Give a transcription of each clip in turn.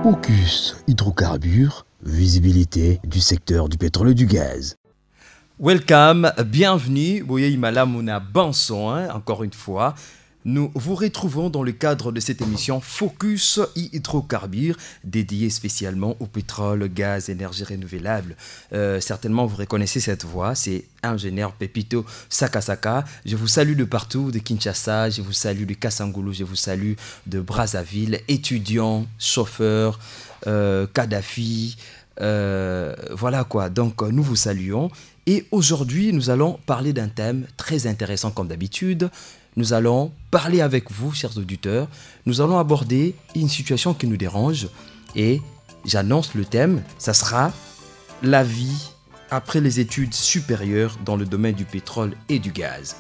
Focus hydrocarbures, visibilité du secteur du pétrole et du gaz. Welcome, bienvenue, Boye Malamuna Banson, encore une fois. Nous vous retrouvons dans le cadre de cette émission Focus hydrocarbures, dédiée spécialement au pétrole, gaz, énergie renouvelable. Certainement, vous reconnaissez cette voix, c'est ingénieur Pepito Sakasaka. Je vous salue de partout, de Kinshasa, je vous salue de Kassangoulou, je vous salue de Brazzaville, étudiants, chauffeurs, Kadhafi, voilà quoi. Donc, nous vous saluons. Et aujourd'hui, nous allons parler d'un thème très intéressant comme d'habitude. Nous allons parler avec vous, chers auditeurs. Nous allons aborder une situation qui nous dérange. Et j'annonce le thème, ça sera la vie après les études supérieures dans le domaine du pétrole et du gaz.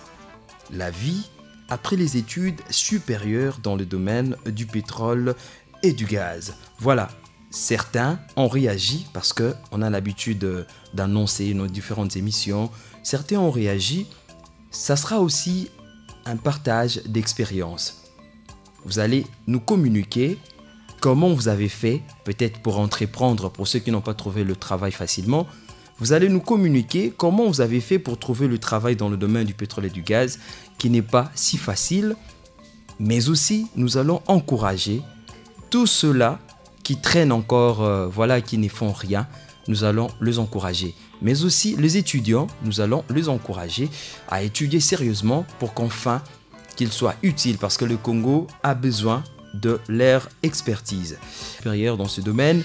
La vie après les études supérieures dans le domaine du pétrole et du gaz. Voilà. Certains ont réagi parce qu'on a l'habitude d'annoncer nos différentes émissions. Certains ont réagi. Ça sera aussi un partage d'expérience. Vous allez nous communiquer comment vous avez fait, peut-être pour entreprendre, pour ceux qui n'ont pas trouvé le travail facilement. Vous allez nous communiquer comment vous avez fait pour trouver le travail dans le domaine du pétrole et du gaz, qui n'est pas si facile. Mais aussi, nous allons encourager tous ceux-là qui traînent encore, voilà, qui ne font rien. Nous allons les encourager. Mais aussi les étudiants, nous allons les encourager à étudier sérieusement pour qu'enfin qu'ils soient utiles, parce que le Congo a besoin de leur expertise supérieure dans ce domaine.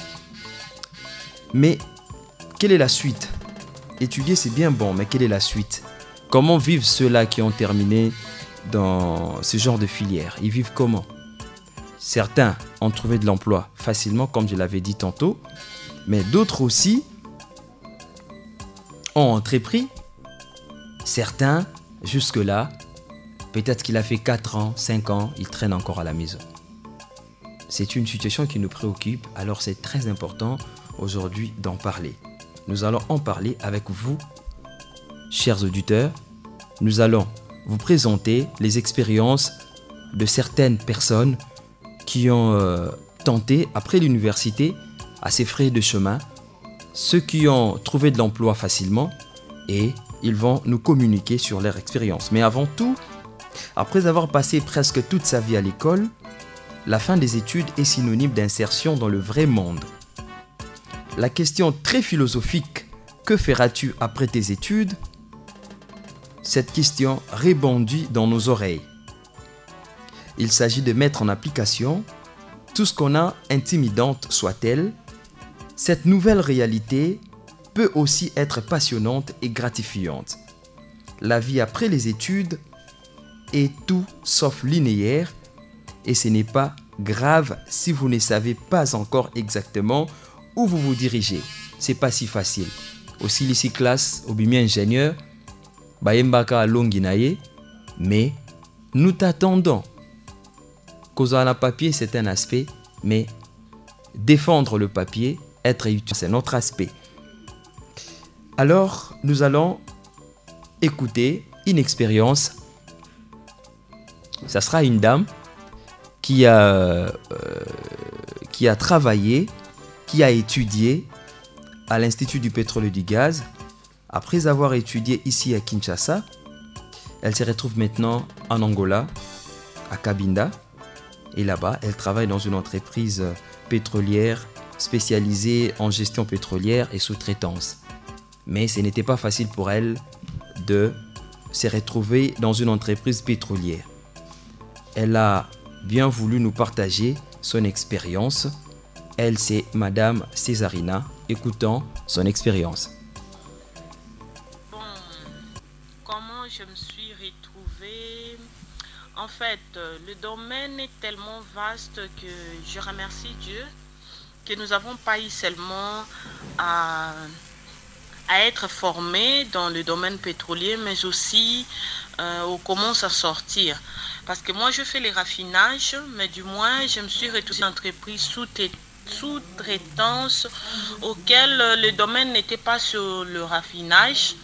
Mais quelle est la suite? Étudier, c'est bien bon, mais quelle est la suite? Comment vivent ceux-là qui ont terminé dans ce genre de filière? Ils vivent comment? Certains ont trouvé de l'emploi facilement, comme je l'avais dit tantôt, mais d'autres aussi ont entrepris. Certains, jusque-là, peut-être qu'il a fait 4 ans, 5 ans, il traîne encore à la maison. C'est une situation qui nous préoccupe, alors c'est très important aujourd'hui d'en parler. Nous allons en parler avec vous, chers auditeurs. Nous allons vous présenter les expériences de certaines personnes qui ont tenté, après l'université, à ses frais de chemin, ceux qui ont trouvé de l'emploi facilement, et ils vont nous communiquer sur leur expérience. Mais avant tout, après avoir passé presque toute sa vie à l'école, la fin des études est synonyme d'insertion dans le vrai monde. La question très philosophique « Que feras-tu après tes études ?» Cette question rebondit dans nos oreilles. Il s'agit de mettre en application tout ce qu'on a, intimidante soit-elle. Cette nouvelle réalité peut aussi être passionnante et gratifiante. La vie après les études est tout sauf linéaire et ce n'est pas grave si vous ne savez pas encore exactement où vous vous dirigez. C'est pas si facile. Aussi ici classe, au bimi ingénieur, bayembaka longinaye, mais nous t'attendons. Causer un papier, c'est un aspect, mais défendre le papier, être utile, c'est notre aspect. Alors, nous allons écouter une expérience. Ça sera une dame qui a travaillé, qui a étudié à l'Institut du pétrole et du gaz. Après avoir étudié ici à Kinshasa, elle se retrouve maintenant en Angola, à Cabinda. Et là-bas, elle travaille dans une entreprise pétrolière spécialisée en gestion pétrolière et sous-traitance. Mais ce n'était pas facile pour elle de se retrouver dans une entreprise pétrolière. Elle a bien voulu nous partager son expérience. Elle, c'est Madame Césarina. Écoutons son expérience. Bon, comment je me suis retrouvée? En fait, le domaine est tellement vaste que je remercie Dieu que nous n'avons pas eu seulement à être formés dans le domaine pétrolier, mais aussi comment s'en sortir. Parce que moi, je fais les raffinages, mais du moins, je me suis retrouvée dans une entreprise sous-traitance auquel le domaine n'était pas sur le raffinage.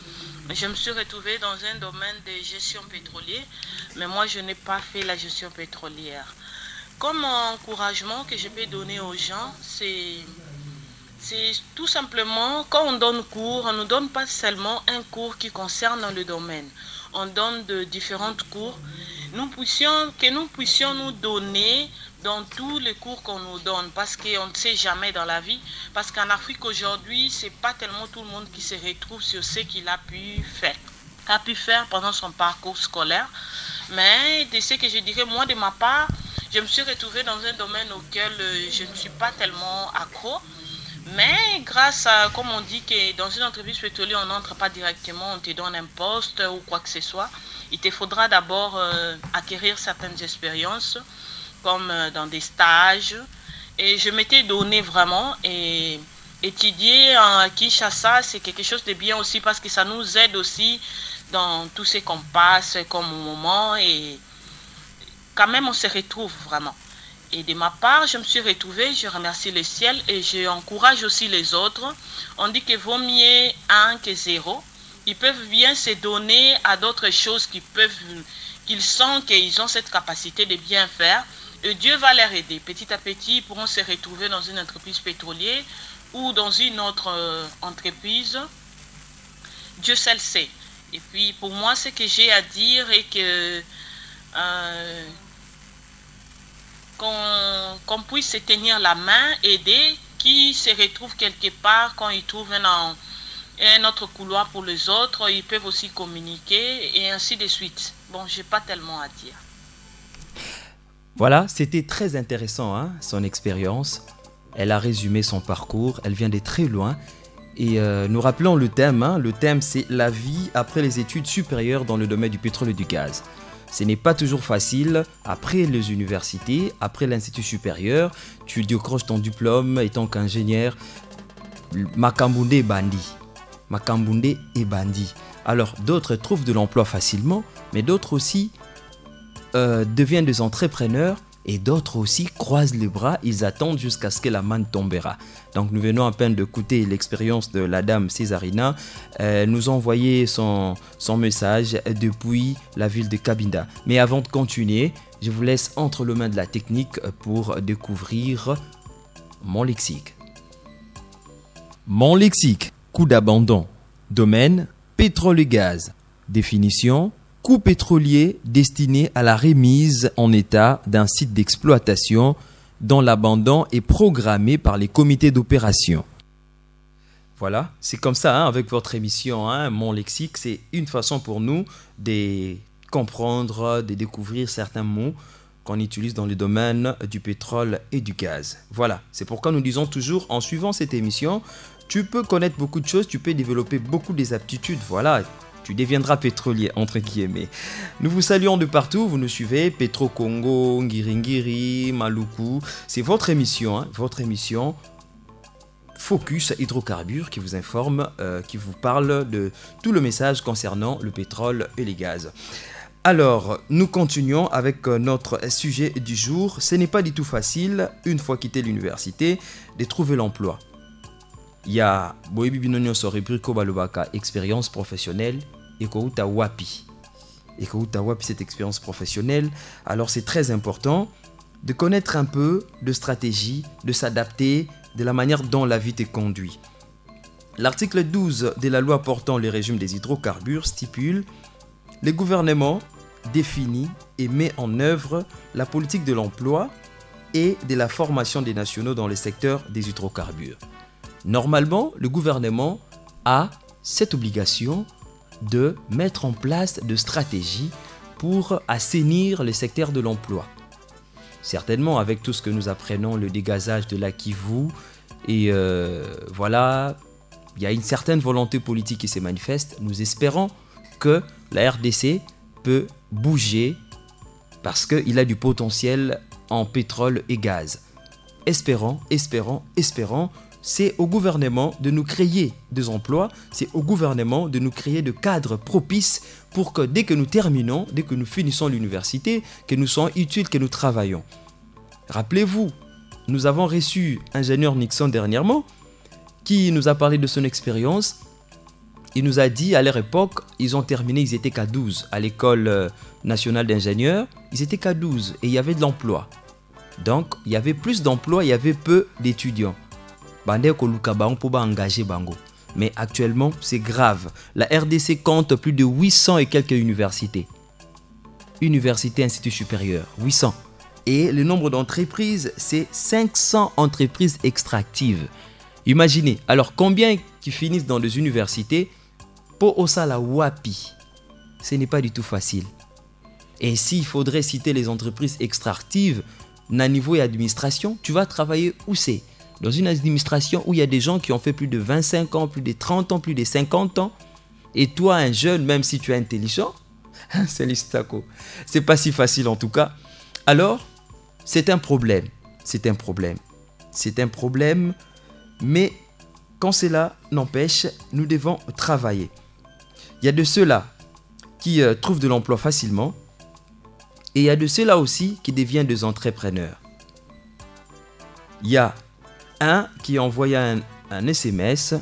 Je me suis retrouvée dans un domaine de gestion pétrolière, mais moi, je n'ai pas fait la gestion pétrolière. comme encouragement que je peux donner aux gens, c'est tout simplement, quand on donne cours, on ne donne pas seulement un cours qui concerne le domaine. On donne de différents cours. Que nous puissions nous donner dans tous les cours qu'on nous donne, parce qu'on ne sait jamais dans la vie, parce qu'en Afrique aujourd'hui, c'est pas tellement tout le monde qui se retrouve sur ce qu'il a pu faire pendant son parcours scolaire. Mais de ce que je dirais, moi de ma part, je me suis retrouvée dans un domaine auquel je ne suis pas tellement accro. Mais grâce à, comme on dit que dans une entreprise pétrolière, on n'entre pas directement, on te donne un poste ou quoi que ce soit. Il te faudra d'abord acquérir certaines expériences, comme dans des stages. Et je m'étais donné vraiment, et étudier à Kinshasa, c'est quelque chose de bien aussi, parce que ça nous aide aussi dans tout ce qu'on passe comme moment, et quand même on se retrouve vraiment. Et de ma part, je me suis retrouvée, je remercie le ciel et j'encourage aussi les autres. On dit que vaut mieux 1 que 0. Ils peuvent bien se donner à d'autres choses qu'ils sentent qu'ils ont cette capacité de bien faire. Et Dieu va les aider. Petit à petit, ils pourront se retrouver dans une entreprise pétrolière ou dans une autre entreprise. Dieu seul sait. Et puis pour moi, ce que j'ai à dire est que qu'on puisse se tenir la main, aider qui se retrouve quelque part, quand ils trouvent un autre couloir pour les autres, ils peuvent aussi communiquer et ainsi de suite. Bon, j'ai pas tellement à dire. Voilà, c'était très intéressant, hein, son expérience. Elle a résumé son parcours, elle vient de très loin. Et nous rappelons le thème, hein. Le thème c'est la vie après les études supérieures dans le domaine du pétrole et du gaz. Ce n'est pas toujours facile. Après les universités, après l'institut supérieur, tu décroches ton diplôme étant qu'ingénieur. Makambunde est bandit. Makambunde est bandit. Alors d'autres trouvent de l'emploi facilement, mais d'autres aussi deviennent des entrepreneurs. Et d'autres aussi croisent les bras, ils attendent jusqu'à ce que la manne tombera. Donc nous venons à peine d'écouter l'expérience de la dame Césarina. Elle nous a envoyé son message depuis la ville de Cabinda. Mais avant de continuer, je vous laisse entre les mains de la technique pour découvrir mon lexique. Mon lexique, coup d'abandon, domaine, pétrole et gaz, définition, coût pétrolier destiné à la remise en état d'un site d'exploitation dont l'abandon est programmé par les comités d'opération. Voilà, c'est comme ça, hein, avec votre émission, hein, Mon Lexique, c'est une façon pour nous de comprendre, de découvrir certains mots qu'on utilise dans le domaine du pétrole et du gaz. Voilà, c'est pourquoi nous disons toujours, en suivant cette émission, tu peux connaître beaucoup de choses, tu peux développer beaucoup des aptitudes, voilà. Tu deviendras pétrolier, entre guillemets. Nous vous saluons de partout, vous nous suivez, Petro Congo, Ngiringiri, Maluku. C'est votre émission, hein, votre émission Focus Hydrocarbures qui vous informe, qui vous parle de tout le message concernant le pétrole et les gaz. Alors, nous continuons avec notre sujet du jour. Ce n'est pas du tout facile, une fois quitté l'université, de trouver l'emploi. Il y a Boyebi Binonyo Sorebriko Balobaka, expérience professionnelle, et Kouta Wapi. Et Kouta Wapi, cette expérience professionnelle. Alors c'est très important de connaître un peu de stratégie, de s'adapter de la manière dont la vie te conduit. L'article 12 de la loi portant le régime des hydrocarbures stipule: le gouvernement définit et met en œuvre la politique de l'emploi et de la formation des nationaux dans le secteur des hydrocarbures. Normalement, le gouvernement a cette obligation de mettre en place des stratégies pour assainir le secteur de l'emploi. Certainement, avec tout ce que nous apprenons, le dégazage de la Kivu, et voilà, il y a une certaine volonté politique qui se manifeste. Nous espérons que la RDC peut bouger parce qu'il a du potentiel en pétrole et gaz. Espérons. C'est au gouvernement de nous créer des emplois, c'est au gouvernement de nous créer des cadres propices pour que dès que nous terminons, dès que nous finissons l'université, que nous soyons utiles, que nous travaillons. Rappelez-vous, nous avons reçu ingénieur Nixon dernièrement qui nous a parlé de son expérience. Il nous a dit à leur époque, ils ont terminé, ils étaient qu'à 12 à l'école nationale d'ingénieurs, ils étaient qu'à 12 et il y avait de l'emploi. Donc, il y avait plus d'emplois, il y avait peu d'étudiants. Mais actuellement, c'est grave. La RDC compte plus de 800 et quelques universités. Universités, instituts supérieurs, 800. Et le nombre d'entreprises, c'est 500 entreprises extractives. Imaginez, alors combien qui finissent dans des universités pour Osala Wapi? Ce n'est pas du tout facile. Et s'il faudrait citer les entreprises extractives, na niveau et administration, tu vas travailler où c'est? Dans une administration où il y a des gens qui ont fait plus de 25 ans, plus de 30 ans, plus de 50 ans. Et toi, un jeune, même si tu es intelligent, c'est l'istako. C'est pas si facile en tout cas. Alors, c'est un problème. C'est un problème. C'est un problème. Mais quand cela n'empêche, nous devons travailler. Il y a de ceux-là qui trouvent de l'emploi facilement. Et il y a de ceux-là aussi qui deviennent des entrepreneurs. Il y a un qui a envoyé un SMS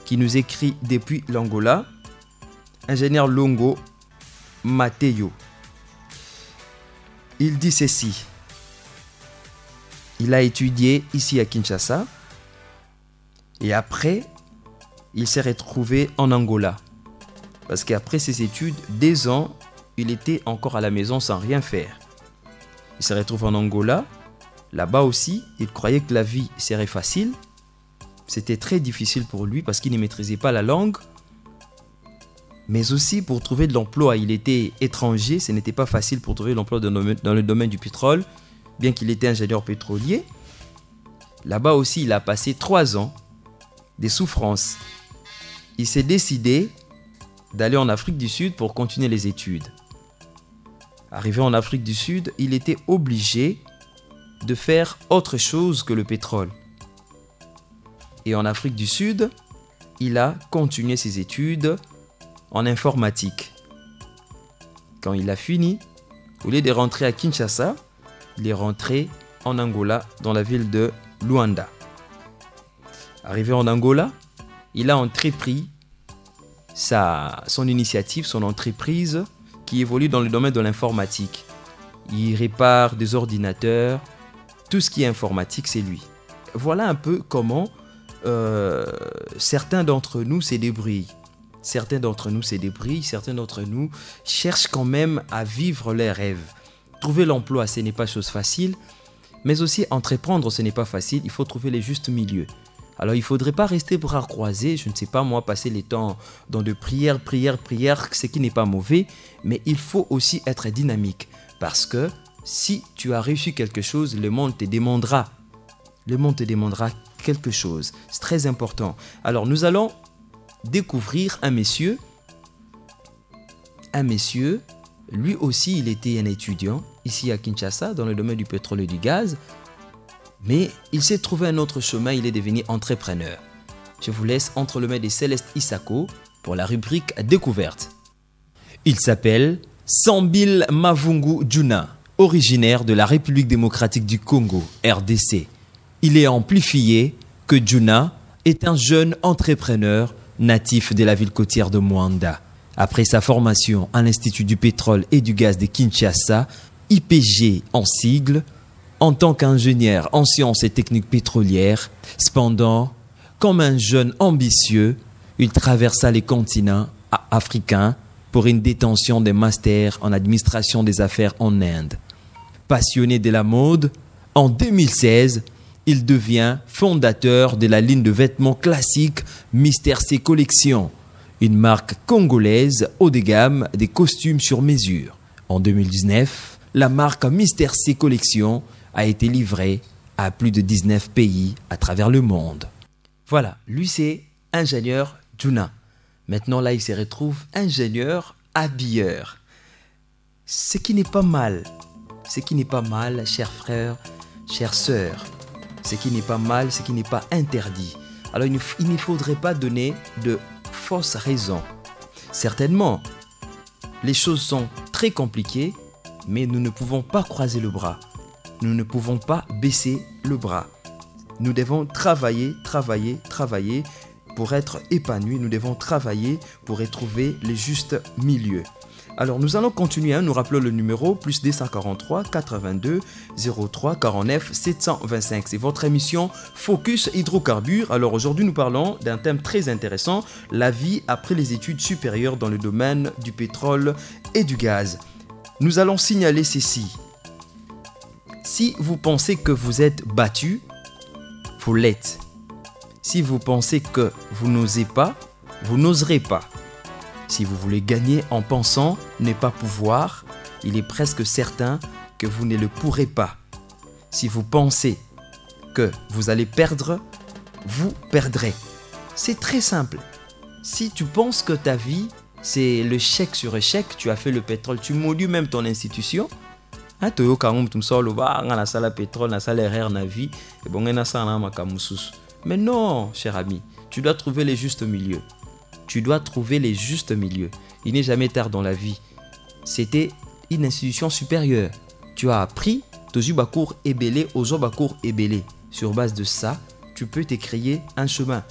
qui nous écrit depuis l'Angola. Ingénieur Longo Mateo. Il dit ceci. Il a étudié ici à Kinshasa. Et après, il s'est retrouvé en Angola. Parce qu'après ses études, 2 ans, il était encore à la maison sans rien faire. Il se retrouve en Angola. Là-bas aussi, il croyait que la vie serait facile. C'était très difficile pour lui parce qu'il ne maîtrisait pas la langue. Mais aussi pour trouver de l'emploi. Il était étranger, ce n'était pas facile pour trouver l'emploi dans le domaine du pétrole, bien qu'il était ingénieur pétrolier. Là-bas aussi, il a passé 3 ans, des souffrances. Il s'est décidé d'aller en Afrique du Sud pour continuer les études. Arrivé en Afrique du Sud, il était obligé de faire autre chose que le pétrole. Et en Afrique du Sud, il a continué ses études en informatique. Quand il a fini, au lieu de rentrer à Kinshasa, il est rentré en Angola, dans la ville de Luanda. Arrivé en Angola, il a entrepris son initiative, son entreprise qui évolue dans le domaine de l'informatique. Il répare des ordinateurs, tout ce qui est informatique, c'est lui. Voilà un peu comment certains d'entre nous se débrouillent. Certains d'entre nous cherchent quand même à vivre leurs rêves. Trouver l'emploi, ce n'est pas chose facile, mais aussi entreprendre, ce n'est pas facile. Il faut trouver les justes milieux. Alors, il ne faudrait pas rester bras croisés, je ne sais pas moi, passer les temps dans de prières, ce qui n'est pas mauvais, mais il faut aussi être dynamique. Parce que si tu as réussi quelque chose, le monde te demandera. Le monde te demandera quelque chose. C'est très important. Alors, nous allons découvrir un monsieur. Lui aussi, il était un étudiant ici à Kinshasa, dans le domaine du pétrole et du gaz. Mais il s'est trouvé un autre chemin, il est devenu entrepreneur. Je vous laisse entre les mains de Céleste Isako pour la rubrique Découverte. Il s'appelle Sambil Mavungu Djuna, originaire de la République démocratique du Congo, RDC. Il est amplifié que Djuna est un jeune entrepreneur natif de la ville côtière de Mwanda. Après sa formation à l'Institut du pétrole et du gaz de Kinshasa, IPG en sigle, en tant qu'ingénieur en sciences et techniques pétrolières, cependant, comme un jeune ambitieux, il traversa les continents africains pour une détention de master en administration des affaires en Inde. Passionné de la mode, en 2016, il devient fondateur de la ligne de vêtements classiques Mister C Collection, une marque congolaise haut de gamme des costumes sur mesure. En 2019, la marque Mister C Collection a été livrée à plus de 19 pays à travers le monde. Voilà, lui c'est ingénieur Djuna. Maintenant là, il se retrouve ingénieur habilleur. Ce qui n'est pas mal. Ce qui n'est pas mal, chers frères, chères sœurs. Ce qui n'est pas mal, ce qui n'est pas interdit. Alors il ne faudrait pas donner de fausses raisons. Certainement, les choses sont très compliquées, mais nous ne pouvons pas croiser le bras. Nous ne pouvons pas baisser le bras. Nous devons travailler pour être épanouis. Nous devons travailler pour retrouver le juste milieu. Alors nous allons continuer, nous rappelons le numéro plus 243 82 03 49 725. C'est votre émission Focus Hydrocarbures. Alors aujourd'hui nous parlons d'un thème très intéressant, la vie après les études supérieures dans le domaine du pétrole et du gaz. Nous allons signaler ceci. Si vous pensez que vous êtes battu, vous l'êtes. Si vous pensez que vous n'osez pas, vous n'oserez pas. Si vous voulez gagner en pensant ne pas pouvoir, il est presque certain que vous ne le pourrez pas. Si vous pensez que vous allez perdre, vous perdrez. C'est très simple. Si tu penses que ta vie, c'est le chèque sur échec, tu as fait le pétrole, tu maulis même ton institution. Mais non, cher ami, tu dois trouver les justes milieux. Tu dois trouver les justes milieux. Il n'est jamais tard dans la vie. C'était une institution supérieure. Tu as appris, Tozubakour Ebele, Ozobakour Ebele. Sur base de ça, tu peux te créer un chemin.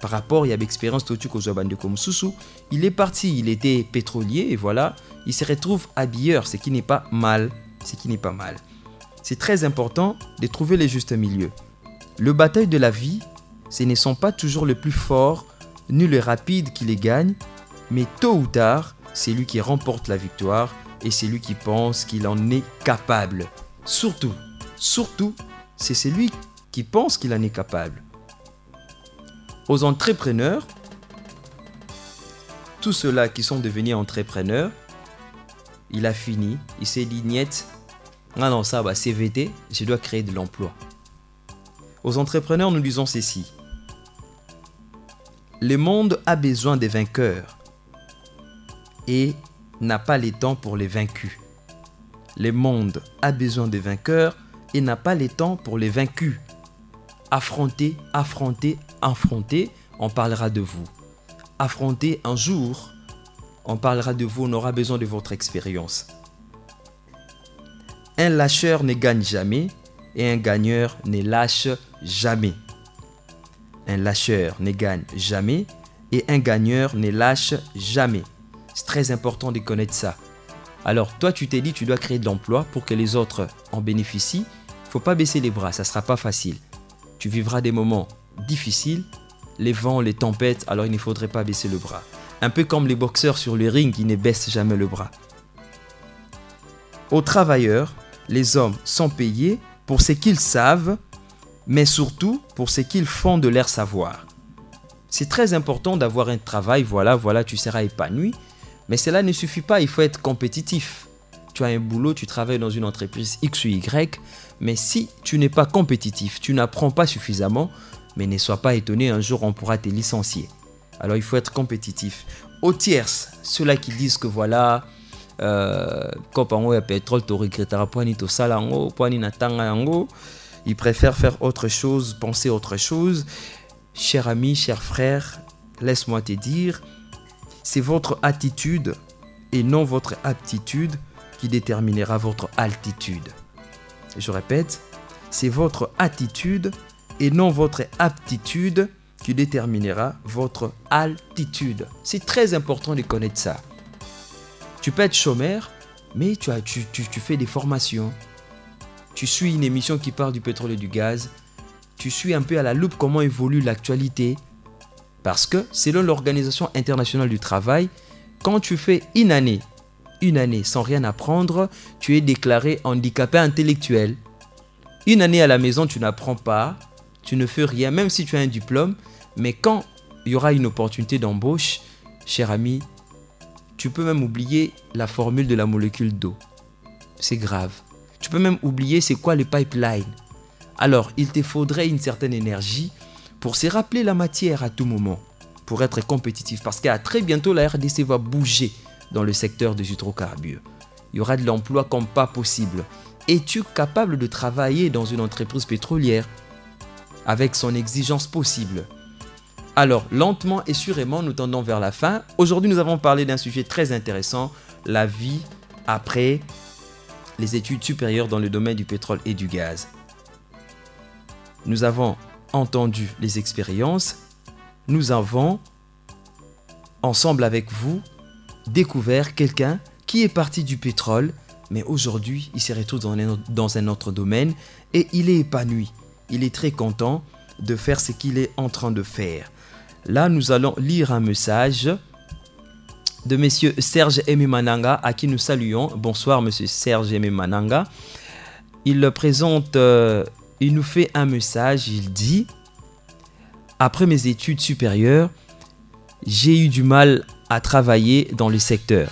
Par rapport à l'expérience de Kozobande comme Soussou, il est parti, il était pétrolier et voilà, il se retrouve habilleur, ce qui n'est pas mal. Ce qui n'est pas mal. C'est très important de trouver les justes milieux. Le bataille de la vie, ce ne sont pas toujours les plus forts ni les rapides qui les gagnent, mais tôt ou tard, c'est lui qui remporte la victoire et c'est lui qui pense qu'il en est capable. Surtout, c'est celui qui pense qu'il en est capable. Aux entrepreneurs, tous ceux-là qui sont devenus entrepreneurs, il a fini, il s'est dit niet, non ça va CVT, je dois créer de l'emploi. Aux entrepreneurs, nous disons ceci. Le monde a besoin des vainqueurs et n'a pas le temps pour les vaincus. Le monde a besoin des vainqueurs et n'a pas le temps pour les vaincus. Affrontez, on parlera de vous. Affrontez un jour, on parlera de vous, on aura besoin de votre expérience. Un lâcheur ne gagne jamais et un gagneur ne lâche jamais. Un lâcheur ne gagne jamais et un gagneur ne lâche jamais. C'est très important de connaître ça. Alors toi tu t'es dit tu dois créer de l'emploi pour que les autres en bénéficient. Il ne faut pas baisser les bras, ça ne sera pas facile. Tu vivras des moments difficiles, les vents, les tempêtes, alors il ne faudrait pas baisser le bras. Un peu comme les boxeurs sur le ring qui ne baissent jamais le bras. Aux travailleurs, les hommes sont payés pour ce qu'ils savent, mais surtout pour ce qu'ils font de leur savoir. C'est très important d'avoir un travail, voilà, tu seras épanoui, mais cela ne suffit pas, il faut être compétitif. Tu as un boulot, tu travailles dans une entreprise X ou Y, mais si tu n'es pas compétitif, tu n'apprends pas suffisamment, mais ne sois pas étonné, un jour on pourra te licencier. Alors il faut être compétitif. Aux tierces, ceux-là qui disent que voilà, pétrole, ils préfèrent faire autre chose, penser autre chose. Cher ami, cher frère, laisse-moi te dire, c'est votre attitude et non votre aptitude qui déterminera votre altitude. Je répète, c'est votre attitude et non votre aptitude qui déterminera votre altitude. C'est très important de connaître ça. Tu peux être chômeur, mais tu fais des formations. Tu suis une émission qui parle du pétrole et du gaz. Tu suis un peu à la loupe comment évolue l'actualité. Parce que, selon l'Organisation internationale du travail, quand tu fais une année sans rien apprendre, tu es déclaré handicapé intellectuel. Une année à la maison, tu n'apprends pas, tu ne fais rien, même si tu as un diplôme. Mais quand il y aura une opportunité d'embauche, cher ami, tu peux même oublier la formule de la molécule d'eau. C'est grave. Tu peux même oublier c'est quoi le pipeline. Alors, il te faudrait une certaine énergie pour se rappeler la matière à tout moment, pour être compétitif. Parce qu'à très bientôt, la RDC va bouger dans le secteur des hydrocarbures. Il y aura de l'emploi comme pas possible. Es-tu capable de travailler dans une entreprise pétrolière avec son exigence possible? Alors, lentement et sûrement, nous tendons vers la fin. Aujourd'hui, nous avons parlé d'un sujet très intéressant, la vie après les études supérieures dans le domaine du pétrole et du gaz. Nous avons entendu les expériences. Nous avons, ensemble avec vous, découvert quelqu'un qui est parti du pétrole, mais aujourd'hui, il se retrouve dans un autre domaine et il est épanoui. Il est très content de faire ce qu'il est en train de faire. Là, nous allons lire un message de monsieur Serge Aimé Mananga, à qui nous saluons. Bonsoir, monsieur Serge Aimé Mananga. Il nous fait un message, il dit: après mes études supérieures, j'ai eu du mal à travailler dans le secteur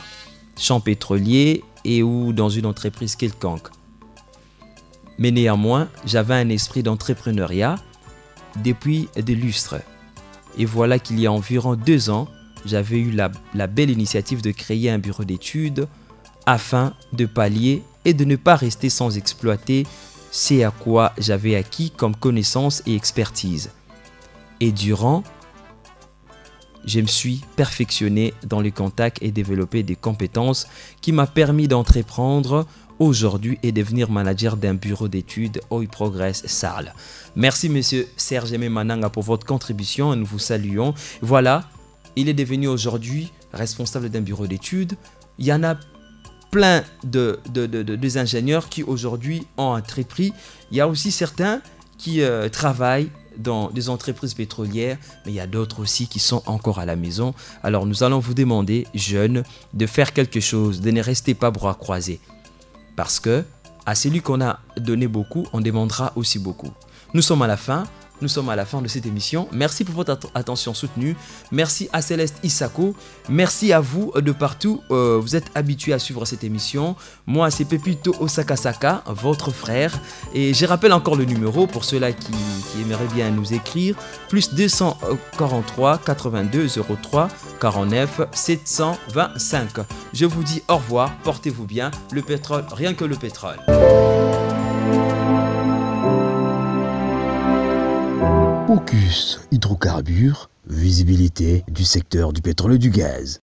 champ pétrolier et ou dans une entreprise quelconque. Mais néanmoins, j'avais un esprit d'entrepreneuriat depuis des lustres. Et voilà qu'il y a environ 2 ans, j'avais eu la belle initiative de créer un bureau d'études afin de pallier et de ne pas rester sans exploiter ce à quoi j'avais acquis comme connaissance et expertise. Et durant, je me suis perfectionné dans les contacts et développé des compétences qui m'ont permis d'entreprendre aujourd'hui et devenir manager d'un bureau d'études Oi Progress Sarl. Merci monsieur Serge Aimé Mananga pour votre contribution et nous vous saluons. Voilà, il est devenu aujourd'hui responsable d'un bureau d'études. Il y en a plein des ingénieurs qui aujourd'hui ont entrepris. Il y a aussi certains qui travaillent dans des entreprises pétrolières, mais il y a d'autres aussi qui sont encore à la maison. Alors nous allons vous demander, jeunes, de faire quelque chose, de ne rester pas bras croisés. Parce que à celui qu'on a donné beaucoup, on demandera aussi beaucoup. Nous sommes à la fin de cette émission. Merci pour votre attention soutenue. Merci à Céleste Isako. Merci à vous de partout. Vous êtes habitués à suivre cette émission. Moi, c'est Pepito Osakasaka, votre frère. Et je rappelle encore le numéro pour ceux-là qui aimeraient bien nous écrire. Plus 243 82 03 49 725. Je vous dis au revoir. Portez-vous bien. Le pétrole, rien que le pétrole. Focus Hydrocarbures, visibilité du secteur du pétrole et du gaz.